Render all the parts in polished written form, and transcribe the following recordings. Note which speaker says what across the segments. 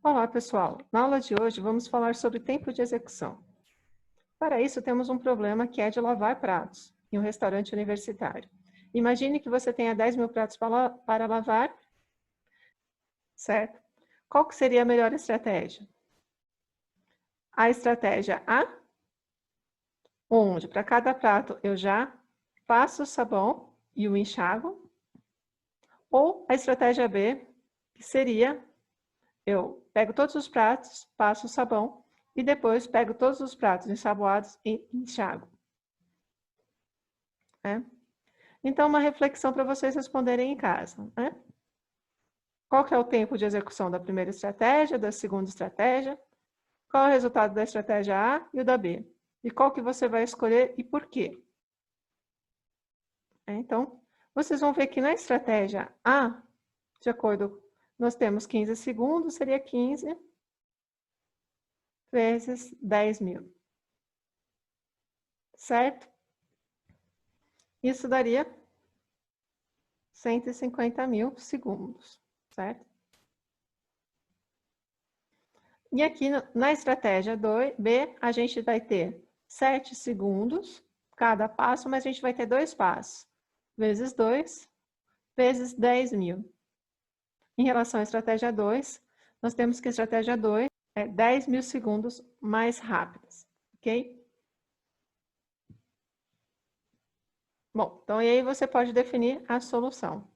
Speaker 1: Olá, pessoal! Na aula de hoje vamos falar sobre tempo de execução. Para isso, temos um problema que é de lavar pratos em um restaurante universitário. Imagine que você tenha 10 mil pratos para lavar, certo? Qual que seria a melhor estratégia? A estratégia A, onde para cada prato eu já passo o sabão e o enxago, ou a estratégia B, que seria eu pego todos os pratos, passo o sabão e depois pego todos os pratos ensaboados e enxago. Então, uma reflexão para vocês responderem em casa. Qual que é o tempo de execução da primeira estratégia, da segunda estratégia? Qual é o resultado da estratégia A e o da B? E qual que você vai escolher e por quê? Então, vocês vão ver que na estratégia A, de acordo, nós temos 15 segundos, seria 15 vezes 10 mil. Certo? Isso daria 150 mil segundos, certo? E aqui na estratégia B, a gente vai ter 7 segundos cada passo, mas a gente vai ter 2 passos, vezes 2, vezes 10 mil. Em relação à estratégia 2, nós temos que a estratégia 2 é 10 mil segundos mais rápidas, ok? Bom, então e aí você pode definir a solução.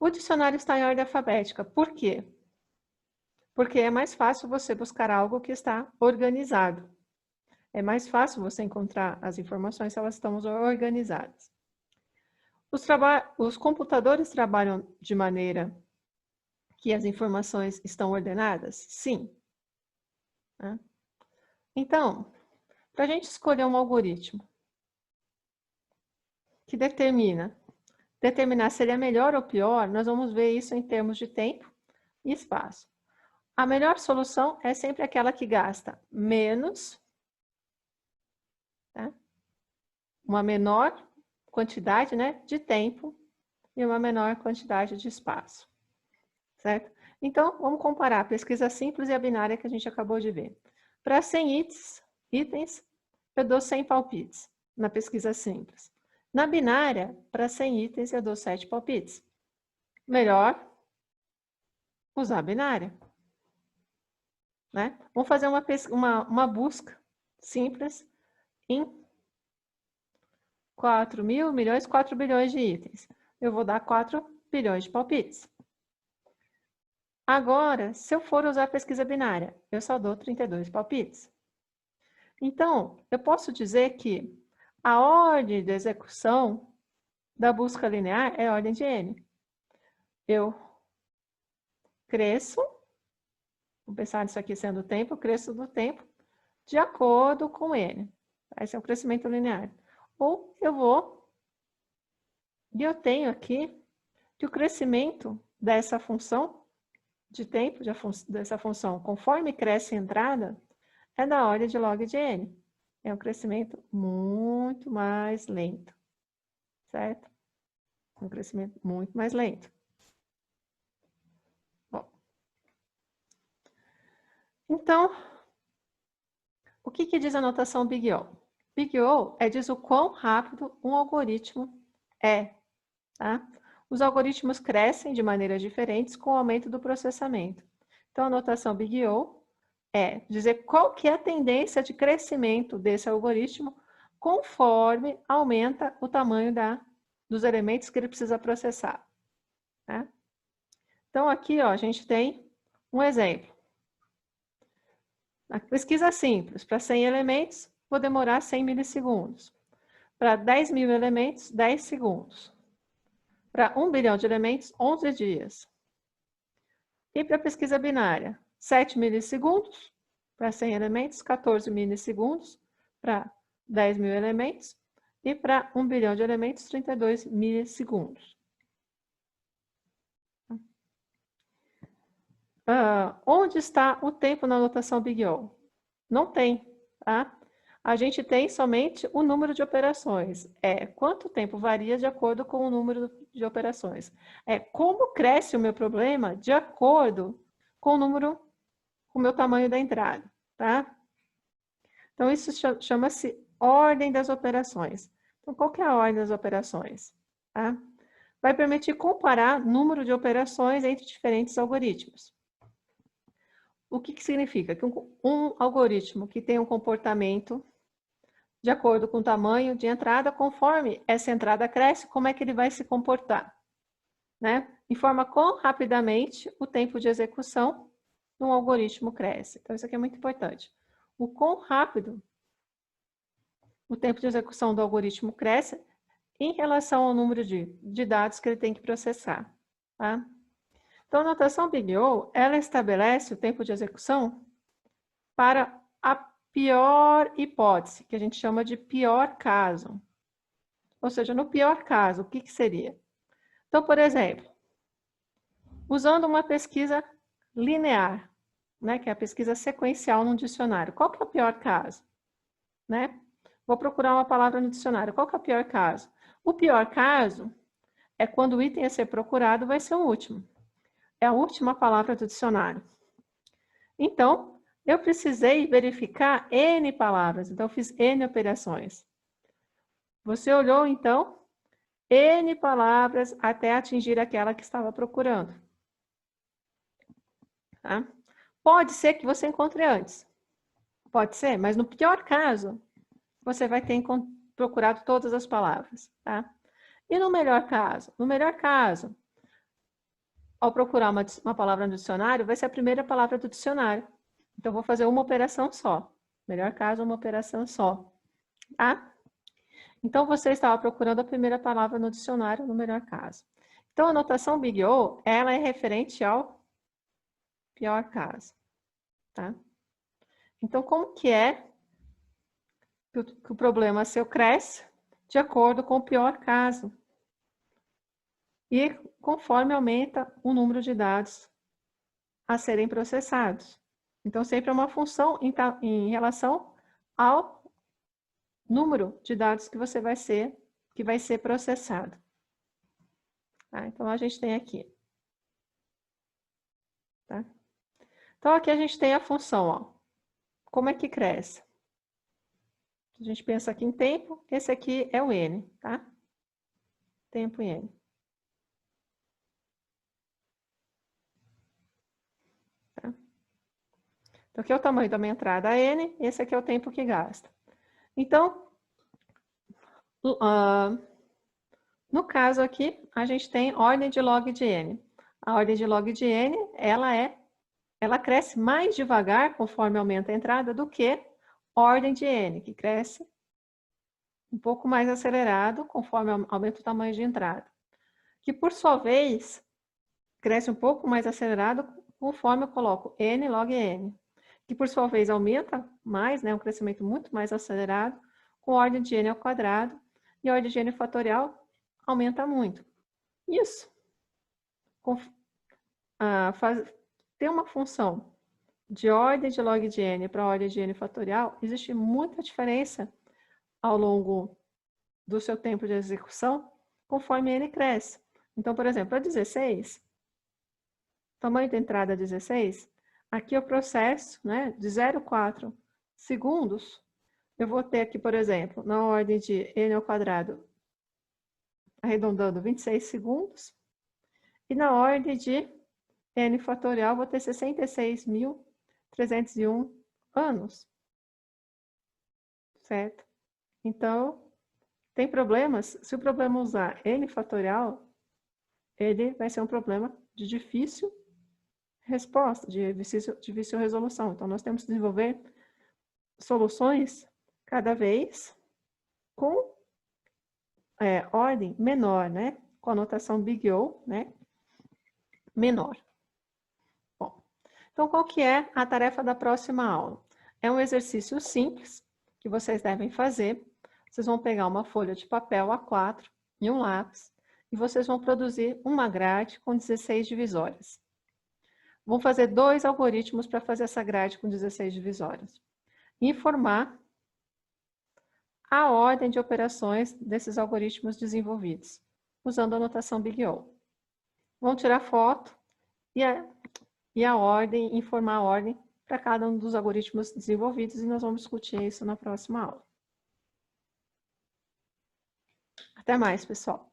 Speaker 1: O dicionário está em ordem alfabética. Por quê? Porque é mais fácil você buscar algo que está organizado. É mais fácil você encontrar as informações se elas estão organizadas. Os computadores trabalham de maneira que as informações estão ordenadas? Sim. Então, para a gente escolher um algoritmo que determinar se ele é melhor ou pior, nós vamos ver isso em termos de tempo e espaço. A melhor solução é sempre aquela que gasta menos, uma menor quantidade de tempo e uma menor quantidade de espaço, certo? Então, vamos comparar a pesquisa simples e a binária que a gente acabou de ver. Para 100 itens, eu dou 100 palpites na pesquisa simples. Na binária, para 100 itens, eu dou 7 palpites. Melhor usar a binária. Vamos fazer uma busca simples em 4 mil milhões, 4 bilhões de itens. Eu vou dar 4 bilhões de palpites. Agora, se eu for usar a pesquisa binária, eu só dou 32 palpites. Então, eu posso dizer que a ordem de execução da busca linear é a ordem de n. Eu cresço, vou pensar nisso aqui sendo tempo, eu cresço do tempo de acordo com n. Esse é o crescimento linear. Ou eu vou, e eu tenho aqui que o crescimento dessa função de tempo, dessa função, conforme cresce a entrada, é da ordem de log de n. É um crescimento muito mais lento, certo? Um crescimento muito mais lento. Bom, então, o que diz a notação Big O? Big O diz o quão rápido um algoritmo é, tá? Os algoritmos crescem de maneiras diferentes com o aumento do processamento. Então, a notação Big O é dizer qual que é a tendência de crescimento desse algoritmo conforme aumenta o tamanho dos elementos que ele precisa processar. Então, aqui a gente tem um exemplo. Na pesquisa simples, para 100 elementos, vou demorar 100 milissegundos. Para 10 mil elementos, 10 segundos. Para 1 bilhão de elementos, 11 dias. E para a pesquisa binária, 7 milissegundos. Para 100 elementos, 14 milissegundos. Para 10 mil elementos. E para 1 bilhão de elementos, 32 milissegundos. Onde está o tempo na notação Big O? Não tem, tá? A gente tem somente o número de operações. Quanto tempo varia de acordo com o número de operações. Como cresce o meu problema de acordo com o número, com o meu tamanho da entrada, tá? Então, isso chama-se ordem das operações. Então, qual que é a ordem das operações? Tá? Vai permitir comparar número de operações entre diferentes algoritmos. O que significa? Que um algoritmo que tem um comportamento de acordo com o tamanho de entrada, conforme essa entrada cresce, como é que ele vai se comportar? Né? Informa quão rapidamente o tempo de execução de um algoritmo cresce. Então, isso aqui é muito importante. O quão rápido o tempo de execução do algoritmo cresce em relação ao número de dados que ele tem que processar. Tá? Então, a notação Big O, ela estabelece o tempo de execução para a pior hipótese, que a gente chama de pior caso. Ou seja, no pior caso, o que seria? Então, por exemplo, usando uma pesquisa linear, né, que é a pesquisa sequencial num dicionário. Qual que é o pior caso? Né? Vou procurar uma palavra no dicionário. Qual que é o pior caso? O pior caso é quando o item a ser procurado vai ser o último. É a última palavra do dicionário. Então, eu precisei verificar N palavras. Então, eu fiz N operações. Você olhou, então, N palavras até atingir aquela que estava procurando. Tá? Pode ser que você encontre antes. Pode ser, mas no pior caso, você vai ter procurado todas as palavras. Tá? E no melhor caso? No melhor caso, ao procurar uma palavra no dicionário, vai ser a primeira palavra do dicionário. Então, vou fazer uma operação só. Melhor caso, uma operação só. Tá? Então, você estava procurando a primeira palavra no dicionário, no melhor caso. Então, a notação Big O, ela é referente ao pior caso. Tá? Então, como que é que o problema seu cresce de acordo com o pior caso? E conforme aumenta o número de dados a serem processados. Então, sempre é uma função em relação ao número de dados que vai ser processado. Tá? Então, a gente tem aqui. Tá? Então, aqui a gente tem a função, ó. Como é que cresce? A gente pensa aqui em tempo, esse aqui é o N, tá? Tempo em N. Tá? Então, aqui é o tamanho da minha entrada N, esse aqui é o tempo que gasta. Então, no caso aqui, a gente tem ordem de log de N. A ordem de log de N, ela cresce mais devagar conforme aumenta a entrada do que ordem de N, que cresce um pouco mais acelerado conforme aumenta o tamanho de entrada. Que, por sua vez, cresce um pouco mais acelerado conforme eu coloco N log N. Que, por sua vez, aumenta mais, né, um crescimento muito mais acelerado, com ordem de N ao quadrado, e a ordem de N fatorial aumenta muito. Isso. Ter uma função de ordem de log de N para ordem de N fatorial, existe muita diferença ao longo do seu tempo de execução, conforme N cresce. Então, por exemplo, a 16, tamanho da entrada 16, aqui eu processo, né, de 0,4 segundos, eu vou ter aqui, por exemplo, na ordem de N ao quadrado, arredondando 26 segundos, e na ordem de N fatorial, vou ter 66.301 anos. Certo? Então, tem problemas? Se o problema usar N fatorial, ele vai ser um problema de difícil resposta, de difícil resolução. Então, nós temos que desenvolver soluções cada vez com ordem menor, né? Com a notação Big O, né? Menor. Bom, então qual que é a tarefa da próxima aula? É um exercício simples que vocês devem fazer. Vocês vão pegar uma folha de papel A4 e um lápis e vocês vão produzir uma grade com 16 divisórias. Vão fazer 2 algoritmos para fazer essa grade com 16 divisórias. Informar a ordem de operações desses algoritmos desenvolvidos, usando a notação Big O. Vão tirar foto e e a ordem, informar a ordem para cada um dos algoritmos desenvolvidos, e nós vamos discutir isso na próxima aula. Até mais, pessoal!